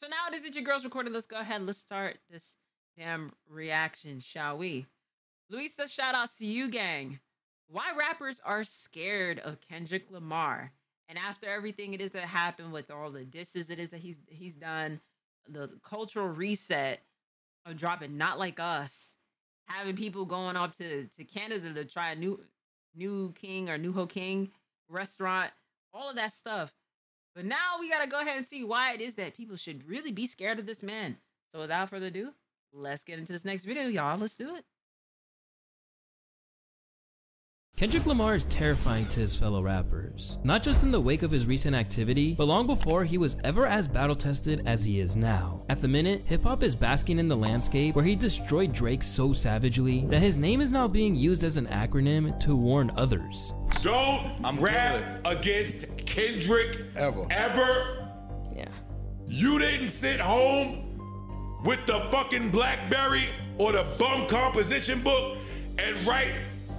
So now it is that your girls recorded. Let's go ahead. Let's start this damn reaction, shall we? Luisa, shout outs to you, gang. Why rappers are scared of Kendrick Lamar. And after everything it is that happened with all the disses it is that he's done, the cultural reset of dropping Not Like Us, having people going up to Canada to try a new King or New Ho King restaurant, all of that stuff. But now we gotta go ahead and see why it is that people should really be scared of this man. So without further ado, let's get into this next video, y'all. Let's do it. Kendrick Lamar is terrifying to his fellow rappers, not just in the wake of his recent activity, but long before he was ever as battle-tested as he is now. At the minute, hip-hop is basking in the landscape where he destroyed Drake so savagely that his name is now being used as an acronym to warn others. Don't rap against Kendrick ever. Yeah. You didn't sit home with the fucking BlackBerry or the bum composition book and write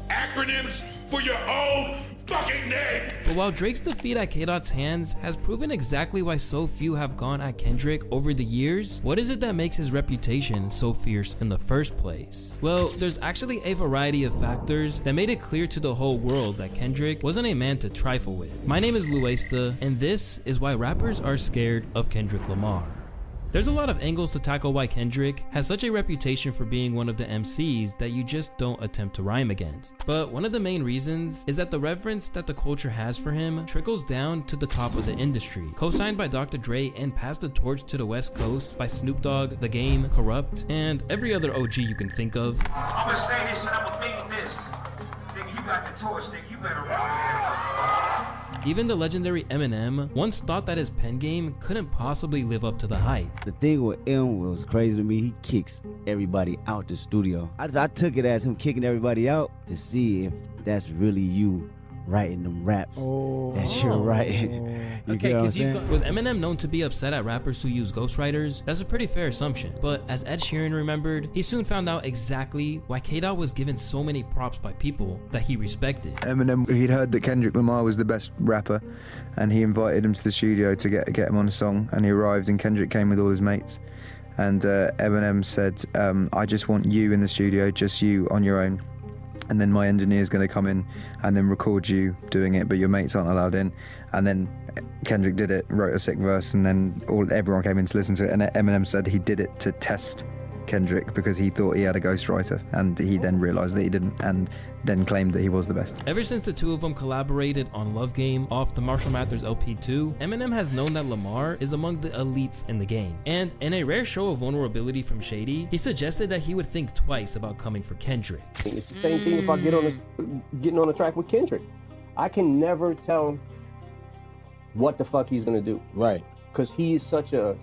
acronyms for your own fucking name. But while Drake's defeat at K-Dot's hands has proven exactly why so few have gone at Kendrick over the years, what is it that makes his reputation so fierce in the first place? Well, there's actually a variety of factors that made it clear to the whole world that Kendrick wasn't a man to trifle with. My name is Luesta, and this is why rappers are scared of Kendrick Lamar. There's a lot of angles to tackle why Kendrick has such a reputation for being one of the MCs that you just don't attempt to rhyme against. But one of the main reasons is that the reverence that the culture has for him trickles down to the top of the industry. Co-signed by Dr. Dre and passed the torch to the West Coast by Snoop Dogg, The Game, Corrupt, and every other OG you can think of. I'ma say this and I'ma mean this. Nigga, you got the torch, nigga, you better run. Even the legendary Eminem once thought that his pen game couldn't possibly live up to the hype. The thing with M was crazy to me. He kicks everybody out the studio. I took it as him kicking everybody out to see if that's really you writing them raps that you're writing. You get what I'm saying? With Eminem known to be upset at rappers who use ghostwriters, that's a pretty fair assumption. But as Ed Sheeran remembered, he soon found out exactly why K-Dot was given so many props by people that he respected. Eminem, he'd heard that Kendrick Lamar was the best rapper, and he invited him to the studio to get him on a song, and he arrived and Kendrick came with all his mates. And Eminem said, I just want you in the studio, just you on your own. And then my engineer's going to come in and then record you doing it, but your mates aren't allowed in. And then Kendrick did it, wrote a sick verse, and then everyone came in to listen to it. And Eminem said he did it to test Kendrick because he thought he had a ghostwriter, and he then realized that he didn't, and then claimed that he was the best. Ever since the two of them collaborated on Love Game off the Marshall Mathers LP2, Eminem has known that Lamar is among the elites in the game. And in a rare show of vulnerability from Shady, he suggested that he would think twice about coming for Kendrick. It's the same thing if I getting on the track with Kendrick. I can never tell what the fuck he's gonna do. Right. Because he is such a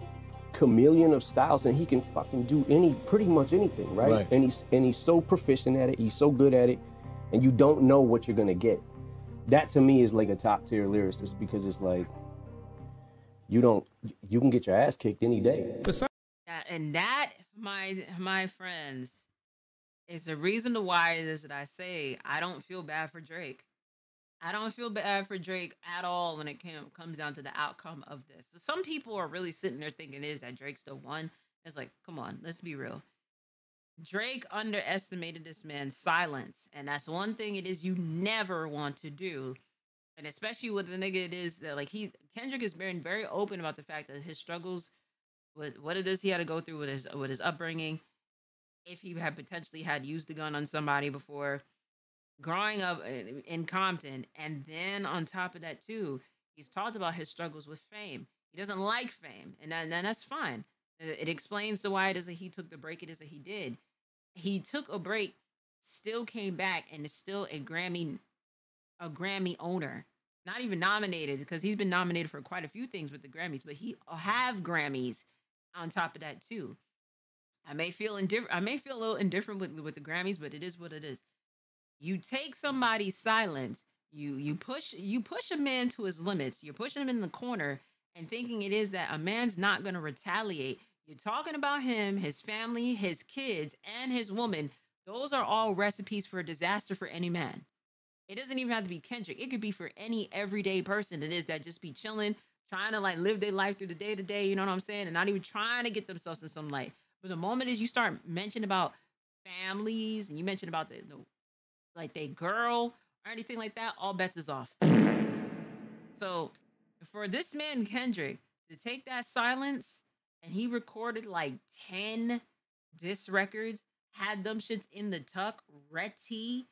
chameleon of styles, and he can fucking do pretty much anything, right? And he's so proficient at it, he's so good at it, and you don't know what you're gonna get. That to me is like a top tier lyricist, because it's like you can get your ass kicked any day. And that, my friends, is the reason why it is that I say I don't feel bad for Drake. I don't feel bad for Drake at all when it comes down to the outcome of this. Some people are really sitting there thinking that Drake still won. It's like, come on, let's be real. Drake underestimated this man's silence. And that's one thing it is you never want to do. And especially with the nigga it is that, like, Kendrick has been very open about the fact that his struggles with what it is he had to go through with his upbringing, if he had potentially had used the gun on somebody before, growing up in Compton, and then on top of that too, he's talked about his struggles with fame. He doesn't like fame, and that's fine. It explains why it is that he took the break it is that he did. He took a break, still came back, and is still a Grammy owner. Not even nominated, because he's been nominated for quite a few things with the Grammys, but he have Grammys on top of that too. I may feel a little indifferent with the Grammys, but it is what it is. You take somebody's silence, you push a man to his limits, you're pushing him in the corner and thinking it is that a man's not going to retaliate. You're talking about him, his family, his kids, and his woman. Those are all recipes for a disaster for any man. It doesn't even have to be Kendrick. It could be for any everyday person. It is that just be chilling, trying to like live their life through the day to day, you know what I'm saying? And not even trying to get themselves in some light. But the moment as you start mentioning about families and you mention about like they girl or anything like that, all bets is off. So for this man, Kendrick, to take that silence and he recorded like 10 diss records, had them shits in the tuck, ready,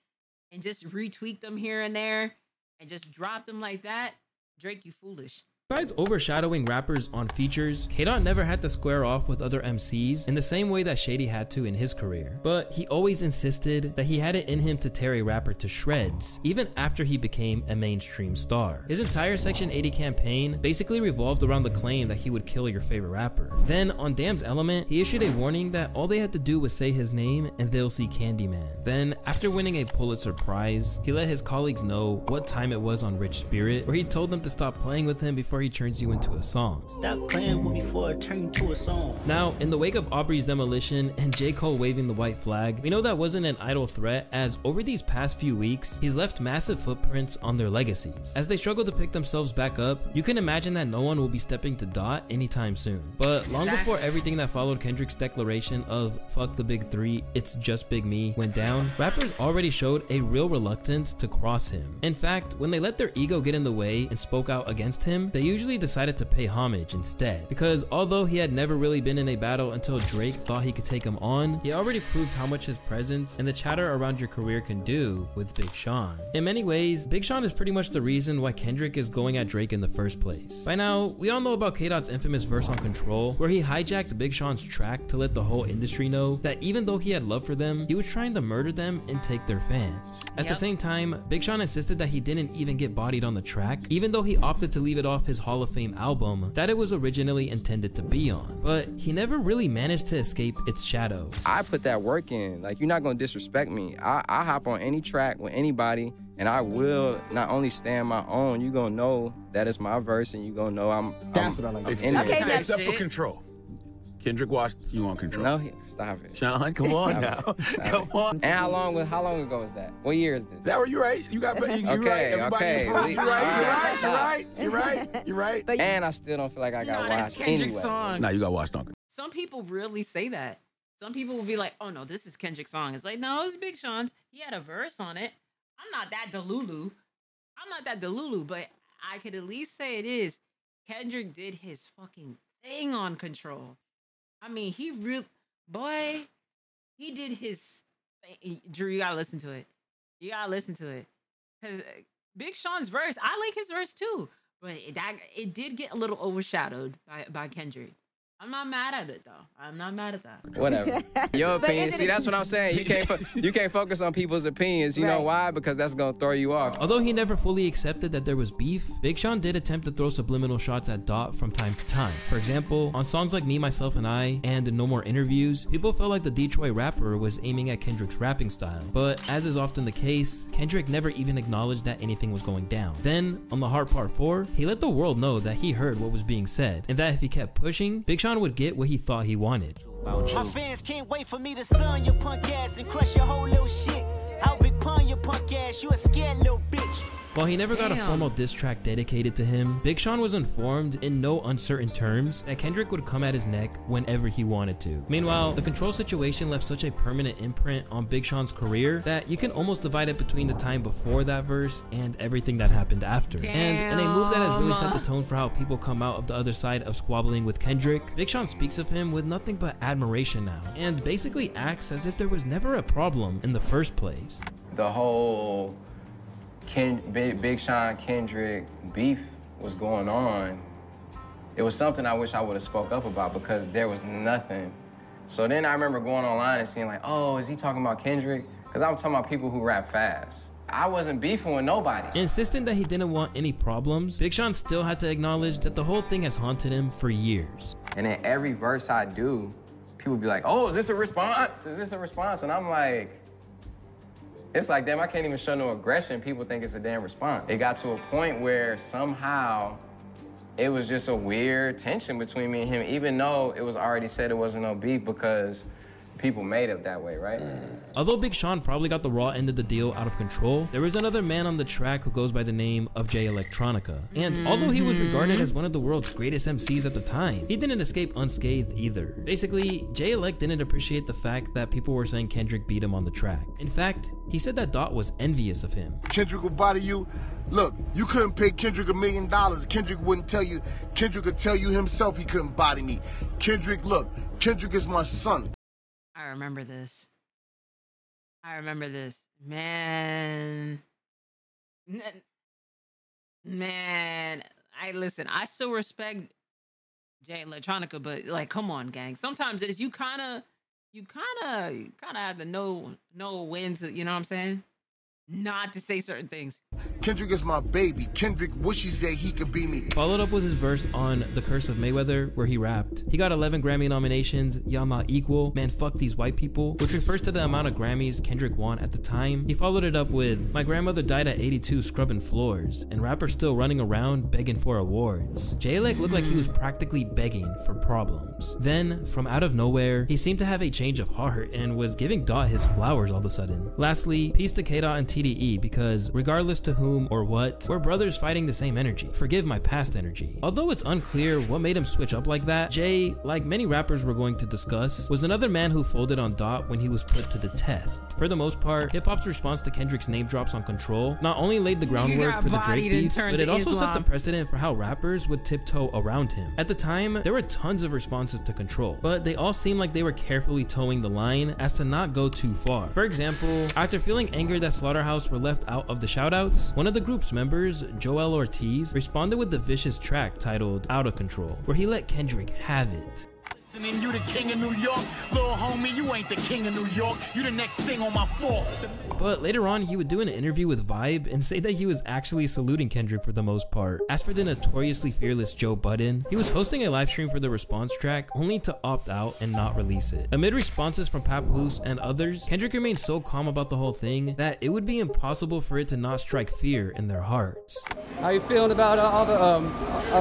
and just retweak them here and there and just drop them like that, Drake, you foolish. Besides overshadowing rappers on features, K-Dot never had to square off with other MCs in the same way that Shady had to in his career. But he always insisted that he had it in him to tear a rapper to shreds, even after he became a mainstream star. His entire Section 80 campaign basically revolved around the claim that he would kill your favorite rapper. Then, on Damn's Element, he issued a warning that all they had to do was say his name and they'll see Candyman. Then, after winning a Pulitzer Prize, he let his colleagues know what time it was on Rich Spirit, where he told them to stop playing with him before he turns you into a song. Stop playing with me before it turns into a song. Now, in the wake of Aubrey's demolition and J. Cole waving the white flag, we know that wasn't an idle threat, as over these past few weeks, he's left massive footprints on their legacies. As they struggle to pick themselves back up, you can imagine that no one will be stepping to Dot anytime soon. But long before everything that followed Kendrick's declaration of "fuck the big three, it's just Big Me" went down, rappers already showed a real reluctance to cross him. In fact, when they let their ego get in the way and spoke out against him, they usually decided to pay homage instead. Because although he had never really been in a battle until Drake thought he could take him on, he already proved how much his presence and the chatter around your career can do with Big Sean. In many ways, Big Sean is pretty much the reason why Kendrick is going at Drake in the first place. By now, we all know about K-Dot's infamous verse on Control, where he hijacked Big Sean's track to let the whole industry know that even though he had love for them, he was trying to murder them and take their fans. At the same time, Big Sean insisted that he didn't even get bodied on the track, even though he opted to leave it off his Hall of Fame album that it was originally intended to be on. But he never really managed to escape its shadow. I put that work in. Like, you're not gonna disrespect me. I hop on any track with anybody, and I will not only stand my own, you gonna know that it's my verse, and you gonna know I'm in there. Except for Control. Kendrick watched you on Control. No, stop it. Sean, come on now. Come on. And how long ago was that? What year is this? That were you right? You got you okay, right. Okay. You're right. And I still don't feel like I got watched anyway. Song. Nah, you got watched on. Some people really say that. Some people will be like, "Oh no, this is Kendrick's song." It's like, no, it's Big Sean's. He had a verse on it. I'm not that Delulu, but I could at least say it is. Kendrick did his fucking thing on Control. I mean, he did his thing. Drew, you gotta listen to it. Because Big Sean's verse, I like his verse too. But it did get a little overshadowed by Kendrick. I'm not mad at it, though. I'm not mad at that. Whatever. Your opinion. See, that's what I'm saying. You can't focus on people's opinions. You know why? Because that's going to throw you off. Although he never fully accepted that there was beef, Big Sean did attempt to throw subliminal shots at Dot from time to time. For example, on songs like Me, Myself, and I and No More Interviews, people felt like the Detroit rapper was aiming at Kendrick's rapping style. But as is often the case, Kendrick never even acknowledged that anything was going down. Then, on The Heart Part 4, he let the world know that he heard what was being said, and that if he kept pushing, Big Sean would get what he thought he wanted. My fans can't wait for me to sun your punk ass and crush your whole little shit. How big pun your punk ass, you a scared little bitch. While he never got a formal diss track dedicated to him, Big Sean was informed in no uncertain terms that Kendrick would come at his neck whenever he wanted to. Meanwhile, the Control situation left such a permanent imprint on Big Sean's career that you can almost divide it between the time before that verse and everything that happened after. And in a move that has really set the tone for how people come out of the other side of squabbling with Kendrick, Big Sean speaks of him with nothing but admiration now, and basically acts as if there was never a problem in the first place. The whole Big Sean Kendrick beef was going on. It was something I wish I would have spoke up about because there was nothing. So then I remember going online and seeing like, oh, is he talking about Kendrick? Because I'm talking about people who rap fast. I wasn't beefing with nobody. Insisting that he didn't want any problems, Big Sean still had to acknowledge that the whole thing has haunted him for years. And in every verse I do, people be like, oh, is this a response? Is this a response? And I'm like, it's like, damn, I can't even show no aggression. People think it's a damn response. It got to a point where somehow it was just a weird tension between me and him, even though it was already said it wasn't no beef, because people made it that way, right? Although Big Sean probably got the raw end of the deal out of control, there was another man on the track who goes by the name of Jay Electronica. And although he was regarded as one of the world's greatest MCs at the time, he didn't escape unscathed either. Basically, Jay Elect didn't appreciate the fact that people were saying Kendrick beat him on the track. In fact, he said that Dot was envious of him. Kendrick will body you. Look, you couldn't pay Kendrick $1 million. Kendrick wouldn't tell you. Kendrick could tell you himself he couldn't body me. Kendrick, look, Kendrick is my son. I remember this. I remember this. Man. Man. Listen, I still respect Jay Electronica, but like, come on, gang. Sometimes it is you kind of have to know when to, you know what I'm saying? Not to say certain things. Kendrick is my baby. Kendrick wish he said he could be me. Followed up with his verse on The Curse of Mayweather, where he rapped, he got 11 Grammy nominations, y'all not equal, man fuck these white people, which refers to the amount of Grammys Kendrick won at the time. He followed it up with, my grandmother died at 82 scrubbing floors, and rappers still running around begging for awards. J-Elec looked like he was practically begging for problems. Then, from out of nowhere, he seemed to have a change of heart and was giving Dot his flowers all of a sudden. Lastly, peace to K-Dot and TDE, because regardless to whom or what, we're brothers fighting the same energy. Forgive my past energy. Although it's unclear what made him switch up like that, Jay, like many rappers we're going to discuss, was another man who folded on Dot when he was put to the test. For the most part, hip-hop's response to Kendrick's name drops on Control not only laid the groundwork for the Drake beef, but it also set the precedent for how rappers would tiptoe around him. At the time, there were tons of responses to Control, but they all seemed like they were carefully towing the line as to not go too far. For example, after feeling angered that Slaughterhouse were left out of the shoutouts, one of the group's members, Joel Ortiz, responded with the vicious track titled Out of Control, where he let Kendrick have it. And you the king of New York, little homie, you ain't the king of New York, you the next thing on my fork. But later on, he would do an interview with Vibe and say that he was actually saluting Kendrick for the most part. As for the notoriously fearless Joe Budden, he was hosting a live stream for the response track only to opt out and not release it. Amid responses from Papoose and others, Kendrick remained so calm about the whole thing that it would be impossible for it to not strike fear in their hearts. How you feeling about all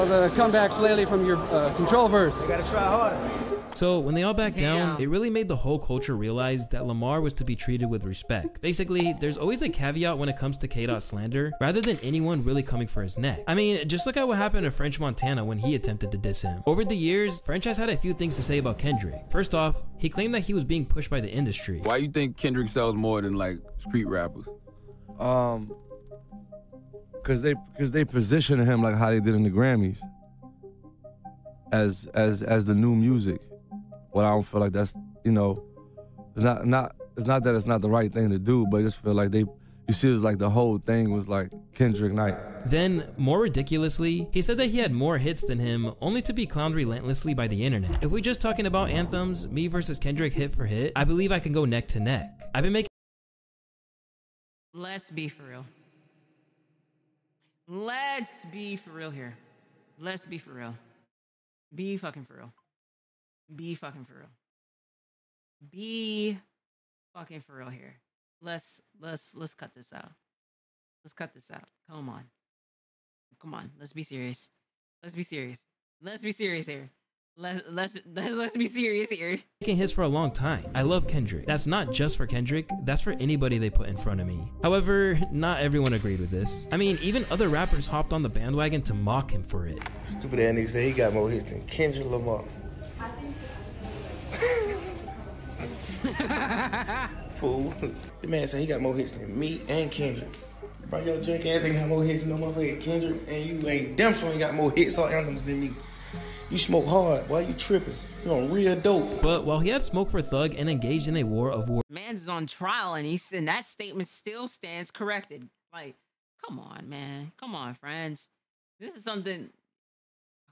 the comebacks lately from your Control verse? You gotta try harder. So when they all backed down, it really made the whole culture realize that Lamar was to be treated with respect. Basically, there's always a caveat when it comes to K-Dot slander, rather than anyone really coming for his neck. I mean, just look at what happened to French Montana when he attempted to diss him. Over the years, French has had a few things to say about Kendrick. First off, he claimed that he was being pushed by the industry. Why you think Kendrick sells more than like street rappers? Cause they position him like how they did in the Grammys as the new music. Well, I don't feel like that's, you know, it's not that it's not the right thing to do, but I just feel like you see it's like the whole thing was like Kendrick night. Then, more ridiculously, he said that he had more hits than him, only to be clowned relentlessly by the internet. If we're just talking about anthems, me versus Kendrick hit for hit, I believe I can go neck to neck. I've been making... Let's be for real. Let's be for real here. Let's be for real. Be fucking for real. Be fucking for real. Be fucking for real here. Let's cut this out. Let's cut this out. Come on. Come on. Let's be serious. Let's be serious. Let's be serious here. Let's be serious here. Making hits for a long time. I love Kendrick. That's not just for Kendrick, that's for anybody they put in front of me. However, not everyone agreed with this. I mean, even other rappers hopped on the bandwagon to mock him for it. Stupid ass nigga say he got more hits than Kendrick Lamar. Fool. The man said he got more hits than me and Kendrick. Bro, your junk ass ain't got more hits than no motherfucking Kendrick, and you ain't damn sure ain't got more hits or anthems than me. You smoke hard, why you tripping? You on real dope. But while he had smoke for Thug and engaged in a war of words, man's on trial and that statement still stands corrected. Like, come on, man. Come on, French. This is something.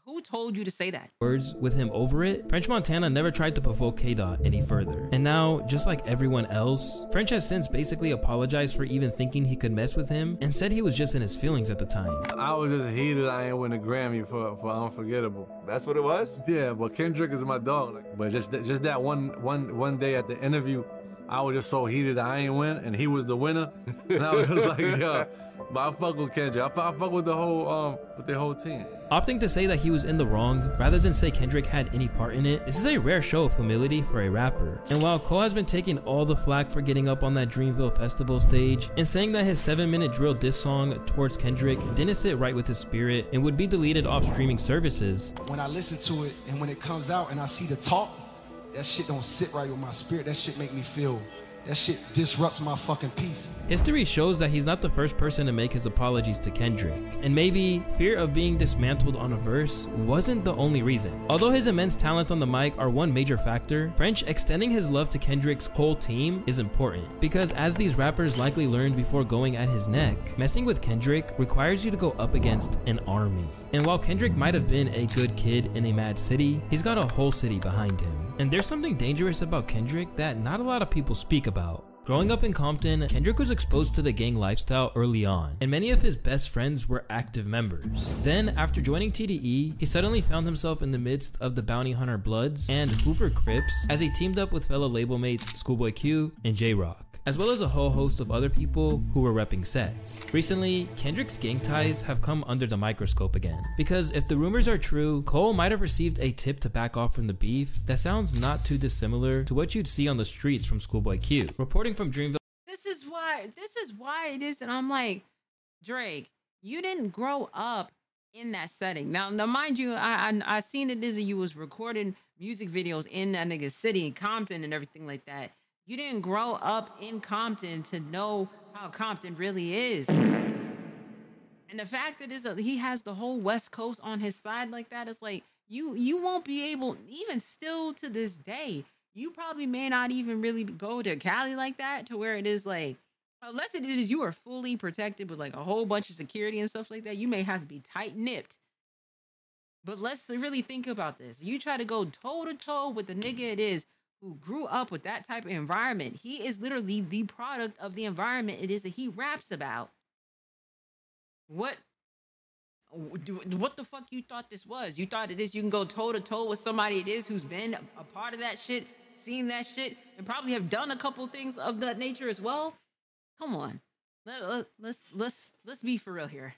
Who told you to say that? Words with him over it, French Montana never tried to provoke K-Dot any further. And now, just like everyone else, French has since basically apologized for even thinking he could mess with him and said he was just in his feelings at the time. I was just heated I ain't win a Grammy for Unforgettable. That's what it was? Yeah, but Kendrick is my dog. But just that one day at the interview, I was just so heated that I ain't win, and he was the winner. And I was just like, yo, but I fuck with Kendrick. I fuck with the whole team. Opting to say that he was in the wrong, rather than say Kendrick had any part in it, this is a rare show of humility for a rapper. And while Cole has been taking all the flack for getting up on that Dreamville Festival stage, and saying that his 7-minute drill diss song towards Kendrick didn't sit right with his spirit and would be deleted off streaming services. When I listen to it, and when it comes out and I see the talk, that shit don't sit right with my spirit. That shit make me feel, that shit disrupts my fucking peace. History shows that he's not the first person to make his apologies to Kendrick. And maybe fear of being dismantled on a verse wasn't the only reason. Although his immense talents on the mic are one major factor, French extending his love to Kendrick's whole team is important. Because as these rappers likely learned before going at his neck, messing with Kendrick requires you to go up against an army. And while Kendrick might have been a good kid in a mad city, he's got a whole city behind him. And there's something dangerous about Kendrick that not a lot of people speak about. Growing up in Compton, Kendrick was exposed to the gang lifestyle early on, and many of his best friends were active members. Then, after joining TDE, he suddenly found himself in the midst of the Bounty Hunter Bloods and Hoover Crips as he teamed up with fellow label mates Schoolboy Q and J-Rock, as well as a whole host of other people who were repping sets. Recently, Kendrick's gang ties have come under the microscope again, because if the rumors are true, Cole might have received a tip to back off from the beef that sounds not too dissimilar to what you'd see on the streets from Schoolboy Q. Reporting from Dreamville. This is why it is, and I'm like, Drake, you didn't grow up in that setting. Now mind you, I seen it is that you was recording music videos in that nigga's city in Compton and everything like that. You didn't grow up in Compton to know how Compton really is. And the fact that he has the whole West Coast on his side like that, it's like, you won't be able, even still to this day, you probably may not even really go to Cali like that, to where it is like, unless it is you are fully protected with like a whole bunch of security and stuff like that, you may have to be tight-nipped. But let's really think about this. You try to go toe-to-toe with the nigga it is who grew up with that type of environment. He is literally the product of the environment it is that he raps about. What the fuck you thought this was? You thought it is you can go toe-to-toe with somebody it is who's been a part of that shit, seen that shit, and probably have done a couple things of that nature as well? Come on. Let's be for real here.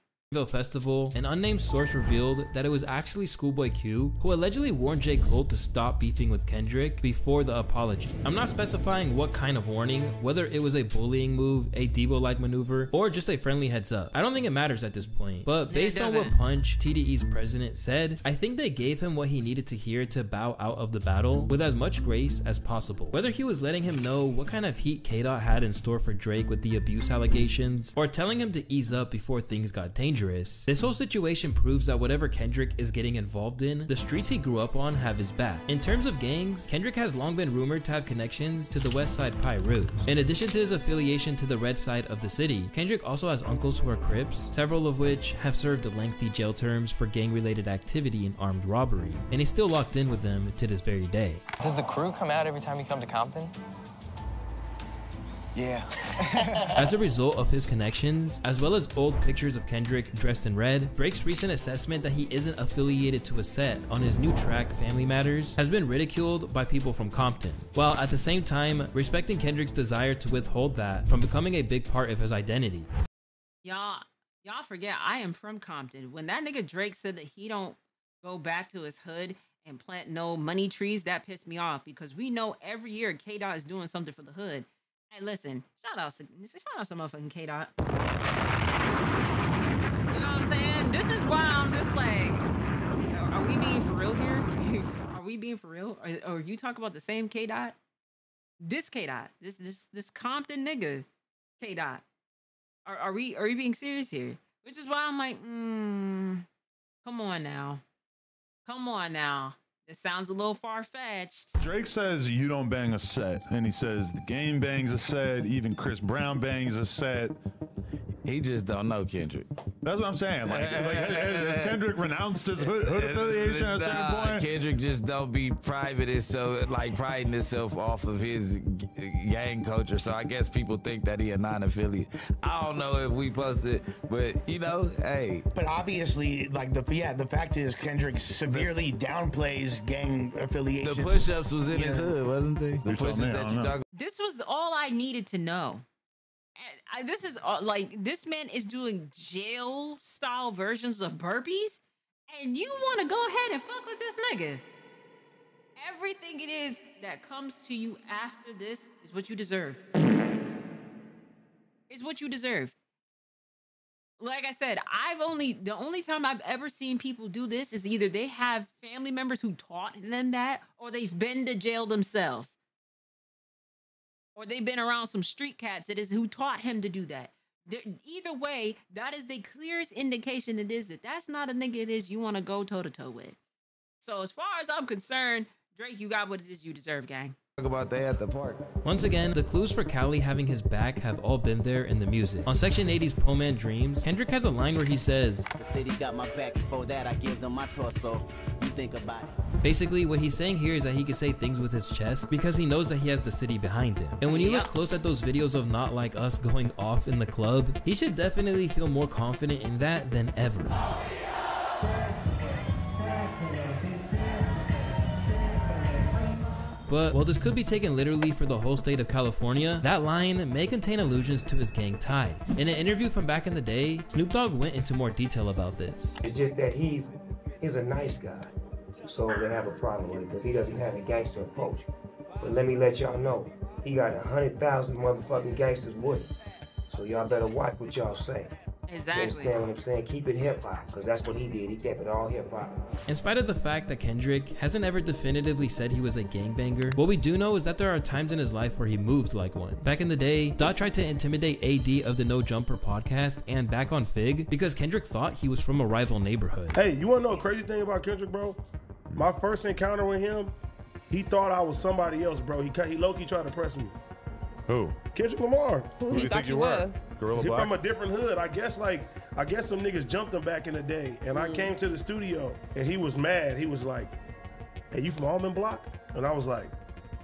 Festival, an unnamed source revealed that it was actually Schoolboy Q who allegedly warned J. Cole to stop beefing with Kendrick before the apology. I'm not specifying what kind of warning, whether it was a bullying move, a Debo-like maneuver, or just a friendly heads up. I don't think it matters at this point, but based on what Punch, TDE's president, said, I think they gave him what he needed to hear to bow out of the battle with as much grace as possible. Whether he was letting him know what kind of heat K-Dot had in store for Drake with the abuse allegations, or telling him to ease up before things got dangerous, this whole situation proves that whatever Kendrick is getting involved in, the streets he grew up on have his back. In terms of gangs, Kendrick has long been rumored to have connections to the West Side Pyrus. In addition to his affiliation to the red side of the city, Kendrick also has uncles who are Crips, several of which have served lengthy jail terms for gang-related activity and armed robbery, and he's still locked in with them to this very day. Does the crew come out every time you come to Compton? Yeah. As a result of his connections, as well as old pictures of Kendrick dressed in red, Drake's recent assessment that he isn't affiliated to a set on his new track Family Matters has been ridiculed by people from Compton, while at the same time respecting Kendrick's desire to withhold that from becoming a big part of his identity. Y'all forget I am from Compton. When that nigga Drake said that he don't go back to his hood and plant no money trees, that pissed me off, because we know every year K-Dot is doing something for the hood. Hey, listen, shout out to motherfucking K-Dot. You know what I'm saying? This is why I'm just like, are we being for real here? Are we being for real? Or you talk about the same K-Dot? This K-Dot, this Compton nigga K-Dot. Are we being serious here? Which is why I'm like, come on now. Come on now. It sounds a little far-fetched. Drake says you don't bang a set, and he says the game bangs a set, even Chris Brown bangs a set. He just don't know Kendrick. That's what I'm saying. Like has Kendrick renounced his hood affiliation at a certain point? Kendrick just don't be private and so like priding himself off of his gang culture. So I guess people think that he a non-affiliate. I don't know if we posted, but you know, hey. But obviously, like the fact is Kendrick severely downplays gang affiliation. The push-ups was in his hood, wasn't they? The push-ups that you talk. This was all I needed to know. This is like, this man is doing jail style versions of burpees, and you want to go ahead and fuck with this nigga. Everything it is that comes to you after this is what you deserve. Is what you deserve. Like I said, the only time I've ever seen people do this is either they have family members who taught them that, or they've been to jail themselves. Or they've been around some street cats who taught him to do that. Either way, that is the clearest indication it is that that's not a nigga it is you want to go toe-to-toe with. So as far as I'm concerned, Drake, you got what it is you deserve, gang. Talk about they at the park. Once again, the clues for Cali having his back have all been there in the music. On Section 80's Poor Man Dreams, Kendrick has a line where he says, "The city got my back, before that I give them my torso. You think about it." Basically, what he's saying here is that he can say things with his chest because he knows that he has the city behind him. And when you look close at those videos of Not Like Us going off in the club, he should definitely feel more confident in that than ever. But while this could be taken literally for the whole state of California, that line may contain allusions to his gang ties. In an interview from back in the day, Snoop Dogg went into more detail about this. It's just that he's a nice guy, so they have a problem with it because he doesn't have a gangster approach. But let me let y'all know, he got 100,000 motherfucking gangsters with him. So y'all better watch what y'all say. Exactly. You understand what I'm saying? Keep it hip-hop, because that's what he did. He kept it all hip-hop. In spite of the fact that Kendrick hasn't ever definitively said he was a gangbanger, what we do know is that there are times in his life where he moved like one. Back in the day, Dot tried to intimidate AD of the No Jumper podcast and Back on Fig because Kendrick thought he was from a rival neighborhood. Hey, you want to know a crazy thing about Kendrick, bro? My first encounter with him, he thought I was somebody else, bro. He low-key tried to press me. Who? Kendrick Lamar. Who do you think you were? Gorilla Black? From a different hood. I guess some niggas jumped him back in the day. And I came to the studio and he was mad. He was like, "Hey, you from Almond Block?" And I was like,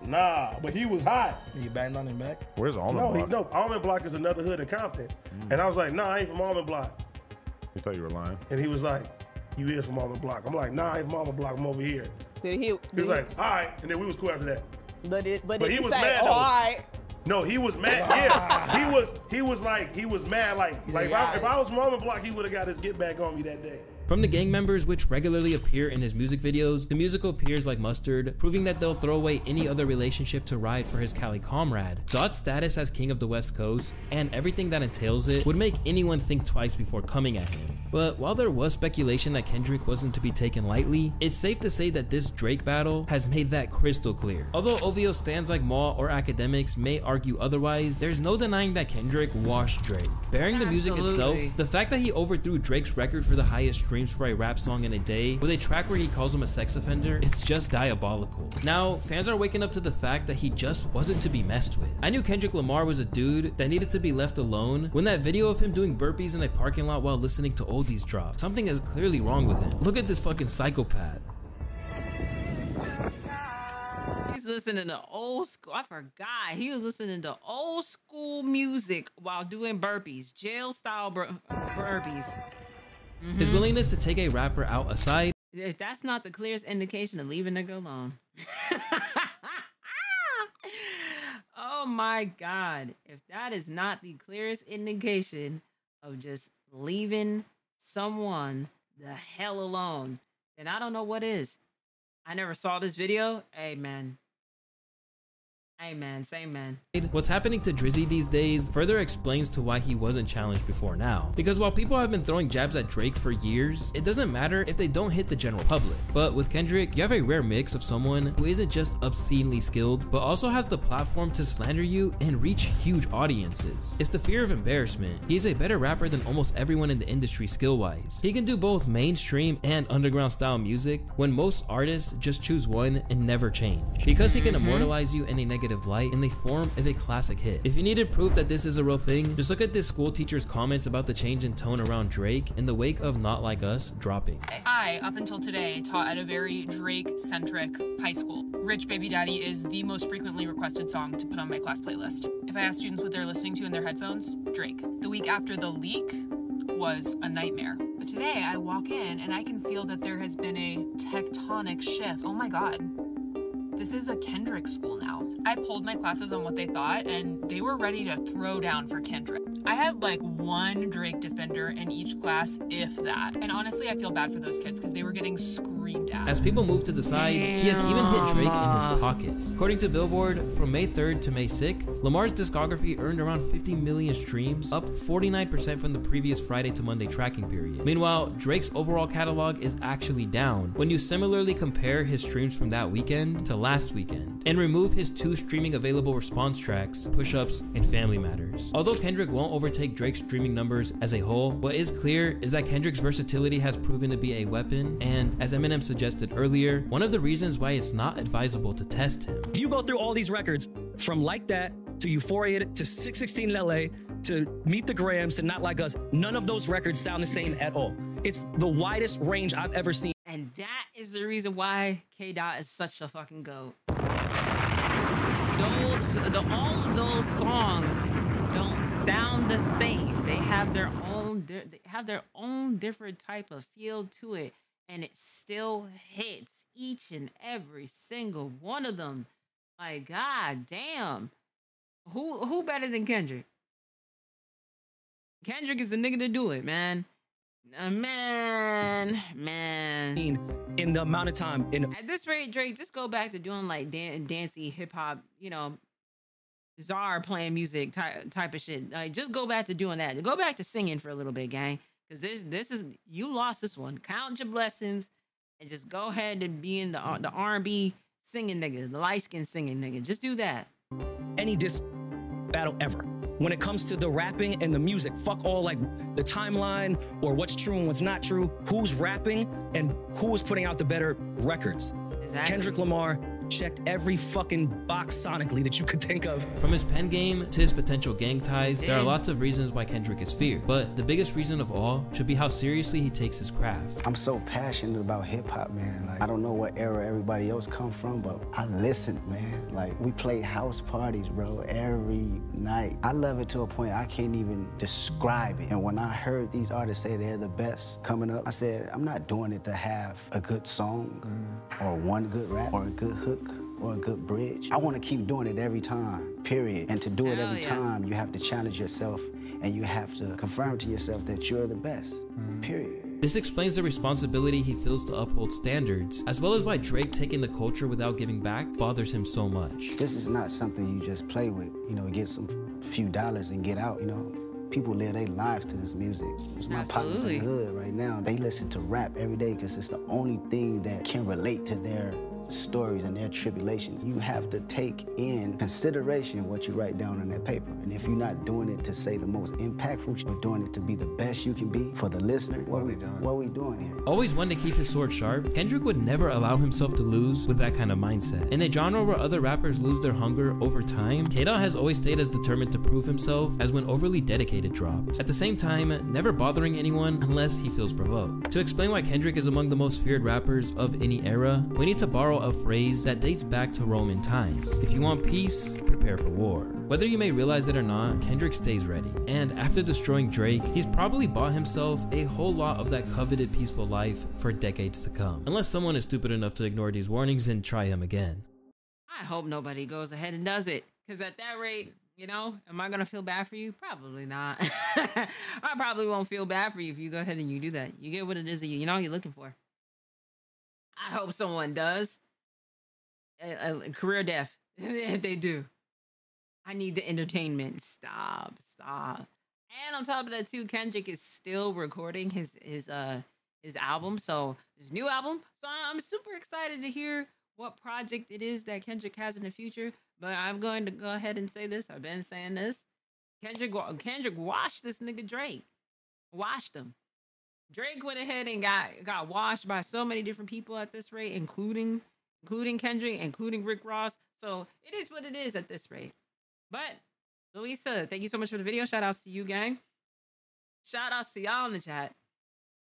"Nah," but he was hot. You banged on him back? Where's Almond Block? No, Almond Block is another hood in Compton. And I was like, "Nah, I ain't from Almond Block." He thought you were lying. And he was like, "You is from Almond Block." I'm like, "Nah, I ain't from Almond Block, I'm over here." He was like, "All right," and then we was cool after that. But he was say, mad though. "All right"? No, he was mad. Yeah, he was mad. Like if I was from Almond Block, he would have got his get back on me that day. From the gang members which regularly appear in his music videos, the musical appears like mustard, proving that they'll throw away any other relationship to ride for his Cali comrade. Dot's status as king of the West Coast, and everything that entails it, would make anyone think twice before coming at him. But while there was speculation that Kendrick wasn't to be taken lightly, it's safe to say that this Drake battle has made that crystal clear. Although OVO stands like Maul or academics may argue otherwise, there's no denying that Kendrick washed Drake. Bearing the music itself, the fact that he overthrew Drake's record for the highest streams for a rap song in a day with a track where he calls him a sex offender, it's just diabolical. Now, fans are waking up to the fact that he just wasn't to be messed with. I knew Kendrick Lamar was a dude that needed to be left alone when that video of him doing burpees in a parking lot while listening to oldies dropped. Something is clearly wrong with him. Look at this fucking psychopath. He's listening to old school. I forgot. He was listening to old school music while doing burpees. Jail style burpees. His willingness to take a rapper out aside. If that's not the clearest indication of leaving a nigga alone. Oh my God. If that is not the clearest indication of just leaving someone the hell alone, then I don't know what is. I never saw this video. Hey, man. Amen, same man. What's happening to Drizzy these days further explains to why he wasn't challenged before now. Because while people have been throwing jabs at Drake for years, it doesn't matter if they don't hit the general public. But with Kendrick, you have a rare mix of someone who isn't just obscenely skilled, but also has the platform to slander you and reach huge audiences. It's the fear of embarrassment. He's a better rapper than almost everyone in the industry skill-wise. He can do both mainstream and underground style music when most artists just choose one and never change. Because he can immortalize you in a negative light in the form of a classic hit. If you needed proof that this is a real thing, just look at this school teacher's comments about the change in tone around Drake in the wake of Not Like Us dropping. I, up until today, taught at a very Drake-centric high school. Rich Baby Daddy is the most frequently requested song to put on my class playlist. If I ask students what they're listening to in their headphones, Drake. The week after the leak was a nightmare. But today I walk in and I can feel that there has been a tectonic shift. Oh my God. This is a Kendrick school now. I polled my classes on what they thought, and they were ready to throw down for Kendrick. I had like one Drake defender in each class, if that. And honestly, I feel bad for those kids because they were getting screamed at. As people move to the sides, he has even hit Drake in his pockets. According to Billboard, from May 3rd to May 6th, Lamar's discography earned around 50 million streams, up 49% from the previous Friday to Monday tracking period. Meanwhile, Drake's overall catalog is actually down when you similarly compare his streams from that weekend to last weekend, and remove his 2 streaming available response tracks, Push-Ups and Family Matters. Although Kendrick won't overtake Drake's streaming numbers as a whole, what is clear is that Kendrick's versatility has proven to be a weapon, and as Eminem suggested earlier, one of the reasons why it's not advisable to test him. If you go through all these records, from Like That to Euphoria to 616 in LA to Meet the Grahams to Not Like Us, none of those records sound the same at all. It's the widest range I've ever seen. And that is the reason why K-Dot is such a fucking GOAT. All of those songs don't sound the same. They have their own different type of feel to it, and it still hits each and every single one of them. Like, god damn. Who better than Kendrick? Kendrick is the nigga to do it, man. Man. In the amount of time. At this rate, Drake, just go back to doing like dancey hip hop, you know, czar playing music type of shit. Like, just go back to doing that. Go back to singing for a little bit, gang. Because this is, you lost this one. Count your blessings and just go ahead and be in the R&B singing nigga, the light skin singing nigga. Just do that. Any diss battle ever. When it comes to the rapping and the music, fuck all like the timeline or what's true and what's not true, who's rapping and who is putting out the better records. Exactly. Kendrick Lamar checked every fucking box sonically that you could think of. From his pen game to his potential gang ties, there are lots of reasons why Kendrick is feared, but the biggest reason of all should be how seriously he takes his craft. I'm so passionate about hip hop, man. Like, I don't know what era everybody else come from, but I listened, man. Like, we played house parties, bro, every night. I love it to a point I can't even describe it. And when I heard these artists say they're the best coming up, I said, I'm not doing it to have a good song or one good rap or a good hook or a good bridge. I want to keep doing it every time, period. And to do it every time, you have to challenge yourself and you have to confirm to yourself that you're the best, period. This explains the responsibility he feels to uphold standards, as well as why Drake taking the culture without giving back bothers him so much. This is not something you just play with, you know, get some few dollars and get out, you know. People live their lives to this music. It's my partners in the hood right now. They listen to rap every day because it's the only thing that can relate to their stories and their tribulations. You have to take in consideration what you write down on that paper. And if you're not doing it to say the most impactful, you're doing it to be the best you can be for the listener. What are we doing? What are we doing here? Always one to keep his sword sharp, Kendrick would never allow himself to lose with that kind of mindset. In a genre where other rappers lose their hunger over time, K-Dot has always stayed as determined to prove himself as when Overly Dedicated dropped. At the same time, never bothering anyone unless he feels provoked. To explain why Kendrick is among the most feared rappers of any era, we need to borrow a phrase that dates back to Roman times. If you want peace, prepare for war. Whether you may realize it or not, Kendrick stays ready. And after destroying Drake, he's probably bought himself a whole lot of that coveted peaceful life for decades to come. Unless someone is stupid enough to ignore these warnings and try him again. I hope nobody goes ahead and does it. Because at that rate, you know, am I going to feel bad for you? Probably not. I probably won't feel bad for you if you go ahead and you do that. You get what it is that you know you're looking for. I hope someone does. A career death if they do. I need the entertainment. Stop. And on top of that too, Kendrick is still recording his album, so his new album. So I'm super excited to hear what project it is that Kendrick has in the future. But I'm going to go ahead and say this. I've been saying this. Kendrick washed this nigga Drake. Washed him. Drake went ahead and got washed by so many different people at this rate, including Kendrick, including Rick Ross. So it is what it is at this rate. But Louisa, thank you so much for the video. Shout outs to you, gang. Shout outs to y'all in the chat.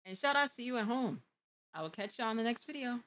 And shout outs to you at home. I will catch y'all in the next video.